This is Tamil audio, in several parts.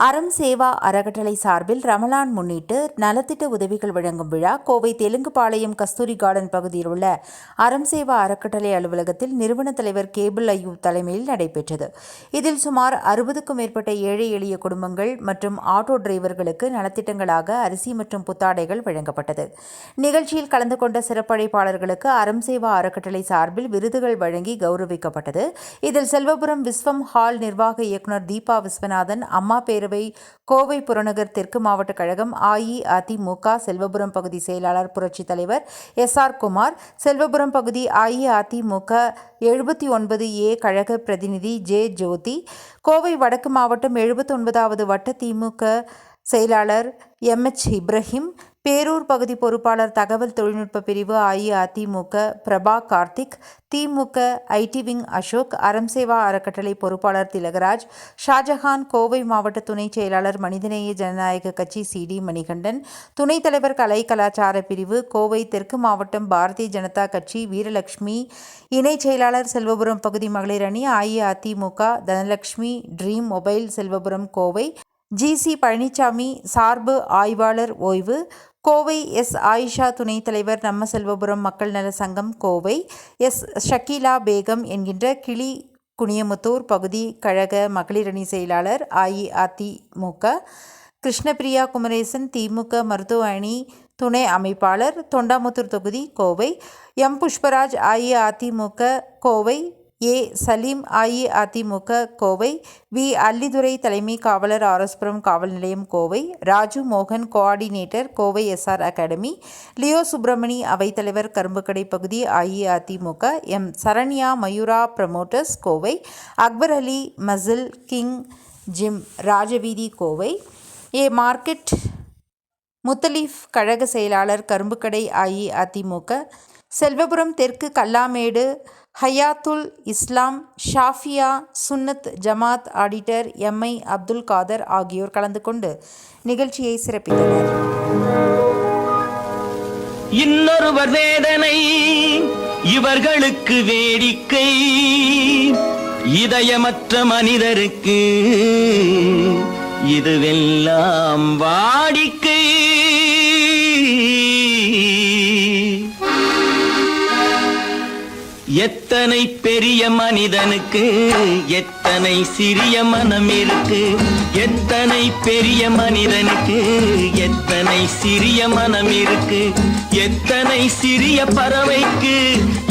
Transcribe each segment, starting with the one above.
அறம் சேவா அறக்கட்டளை சார்பில் ரமலான் முன்னிட்டு நலத்திட்ட உதவிகள் வழங்கும் விழா கோவை தெலுங்குபாளையம் கஸ்தூரி கார்டன் பகுதியில் உள்ள அறம் சேவா அறக்கட்டளை அலுவலகத்தில் நிறுவன தலைவர் கேபிள் ஐயூப் தலைமையில் நடைபெற்றது. இதில் சுமார் 60க்கும் மேற்பட்ட ஏழை எளிய குடும்பங்கள் மற்றும் ஆட்டோ டிரைவர்களுக்கு நலத்திட்டங்களாக அரிசி மற்றும் புத்தாடைகள் வழங்கப்பட்டது. நிகழ்ச்சியில் கலந்து கொண்ட சிறப்பழைப்பாளர்களுக்கு அறம் சேவா அறக்கட்டளை சார்பில் விருதுகள் வழங்கி கௌரவிக்கப்பட்டது. இதில் செல்வபுரம் விஸ்வம் ஹால் நிர்வாக இயக்குநர் தீபா விஸ்வநாதன், அம்மா பேரவை கோவை புறநகர் தெற்கு மாவட்ட கழகம் அஇஅதிமுக செல்வபுரம் பகுதி செயலாளர் புரட்சி தலைவர் SR குமார், செல்வபுரம் பகுதி அஇஅதிமுக 79A கழக பிரதிநிதி J ஜோதி, கோவை வடக்கு மாவட்டம் 79வது வட்ட திமுக செயலாளர் MH இப்ராஹிம், பேரூர் பகுதி பொறுப்பாளர் தகவல் தொழில்நுட்ப பிரிவு அஇஅதிமுக பிரபா கார்த்திக், திமுக IT விங் அசோக், அறம் சேவா அறக்கட்டளை பொறுப்பாளர் திலகராஜ், ஷாஜஹான், கோவை மாவட்ட துணை செயலாளர் மனிதநேய ஜனநாயக கட்சி CD மணிகண்டன், துணைத் தலைவர் கலை கலாச்சார பிரிவு கோவை தெற்கு மாவட்டம் பாரதிய ஜனதா கட்சி வீரலட்சுமி, இணை செயலாளர் செல்வபுரம் பகுதி மகளிர் அணி AIADMK Dhanalakshmi, dream mobile Selvapuram Kovai, GC Palaniswami சார்பு ஆய்வாளர் ஓய்வு, கோவை ஆயிஷா துணைத் தலைவர் நம்ம செல்வபுரம் மக்கள் நல சங்கம் கோவை, ஷக்கீலா பேகம் என்கின்ற கிளி குனியமுத்தூர் பகுதி கழக மகளிர் அணி செயலாளர் அஇஅதிமுக, கிருஷ்ணபிரியா குமரேசன் திமுக மருத்துவ அணி துணை அமைப்பாளர் தொண்டாமுத்தூர் தொகுதி Kovai, M Pushparaj AIADMK Kovai, A Salim AIADMK Kovai, V அல்லிதுரை தலைமை காவலர் RS புரம் காவல் நிலையம் கோவை, ராஜு மோகன் coordinator Kovai SR academy, Leo Subramani அவைத்தலைவர் கரும்புக்கடை பகுதி AIADMK, M Saranya Mayura promoters Kovai, Akbar Ali muscle king gym Rajaveethi Kovai, A market Muthaleef கழக செயலாளர் கரும்புக்கடை அஇஅதிமுக, செல்வபுரம் தெற்கு கல்லாமேடு ஹயாத்துல் இஸ்லாம் ஷாஃபியா சுன்னத் ஜமாத் ஆடிட்டர் MI அப்துல் காதர் ஆகியோர் கலந்து கொண்டு நிகழ்ச்சியை சிறப்பித்தனர். இன்னொருவர் வேதனை இவர்களுக்கு வேடிக்கை, இதயமற்ற மனிதருக்கு இதுவெல்லாம் வாடிக்கை. எத்தனை பெரிய மனிதனுக்கு எத்தனை சிறிய மனம் இருக்கு, எத்தனை பெரிய மனிதனுக்கு எத்தனை சிறிய மனம் இருக்கு, எத்தனை சிறிய பறவைக்கு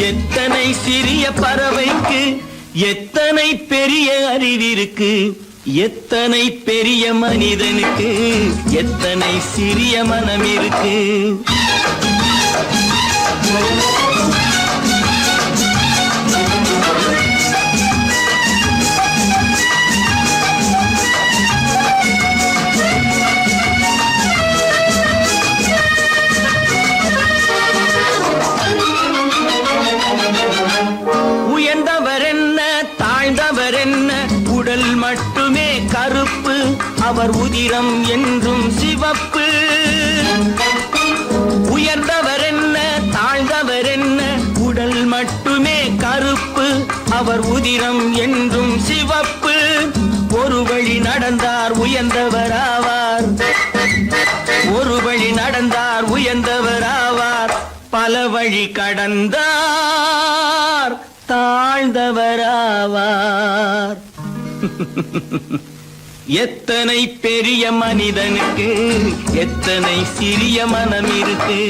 எத்தனை சிறிய பறவைக்கு எத்தனை பெரிய அறிவிருக்கு, எத்தனை பெரிய மனிதனுக்கு எத்தனை சிறிய மனம் இருக்கு. உயர்ந்தவர் என்ன தாழ்ந்தவர் என்ன, உடல் மட்டுமே கருப்பு, அவர் உதிரம் என்றும் சிவப்பு. உயர்ந்தவர் என்ன தாழ்ந்தவர் என்ன, உடல் மட்டுமே கருப்பு, அவர் உதிரம் என்றும் சிவப்பு. ஒரு வழி நடந்தார் உயர்ந்தவராவார், ஒரு வழி நடந்தார் உயர்ந்தவராவார், பல வழி கடந்தார் தாழ்ந்தவராவார். எத்தனை பெரிய மனிதனுக்கு எத்தனை சிறிய மனம் இருக்கு.